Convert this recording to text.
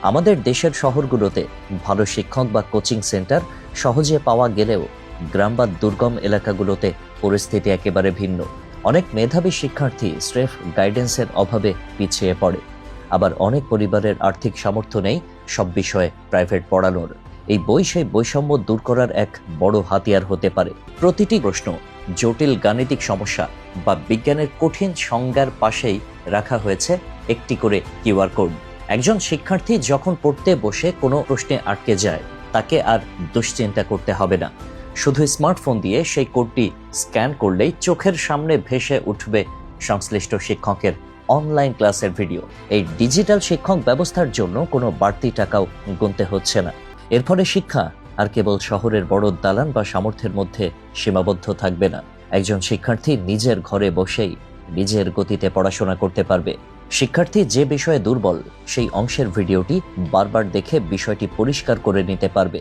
আমাদের দেশের শহরগুলোতে ভালো শিক্ষক বা কোচিং সেন্টার সহজে পাওয়া গেলেও গ্রাম বা দুর্গম এলাকাগুলোতে পরিস্থিতি একেবারে ভিন্ন। অনেক মেধাবী শিক্ষার্থী স্রেফ গাইডেন্সের অভাবে পিছিয়ে পড়ে। আবার অনেক পরিবারের আর্থিক সামর্থ্য নেই সব বিষয়ে প্রাইভেট পড়ানোর। এই বই সেই বৈষম্য দূর করার এক বড় হাতিয়ার হতে পারে। প্রতিটি প্রশ্ন, জটিল গাণিতিক সমস্যা বা বিজ্ঞানের কঠিন সংজ্ঞার পাশেই রাখা হয়েছে একটি করে কিউআর কোড। একজন শিক্ষার্থী যখন পড়তে বসে কোনো প্রশ্নে আটকে যায়, তাকে আর দুশ্চিন্তা করতে হবে না। শুধু স্মার্টফোন দিয়ে সেই কোডটি স্ক্যান করলেই চোখের সামনে ভেসে উঠবে সংশ্লিষ্ট শিক্ষকের অনলাইন ক্লাসের ভিডিও। এই ডিজিটাল শিক্ষক ব্যবস্থার জন্য কোনো বাড়তি টাকাও গুনতে হচ্ছে না। এর ফলে শিক্ষা আর কেবল শহরের বড় দালান বা সামর্থ্যের মধ্যে সীমাবদ্ধ থাকবে না। একজন শিক্ষার্থী নিজের ঘরে বসেই নিজের গতিতে পড়াশোনা করতে পারবে। শিক্ষার্থী যে বিষয়ে দুর্বল, সেই অংশের ভিডিওটি বারবার দেখে বিষয়টি পরিষ্কার করে নিতে পারবে।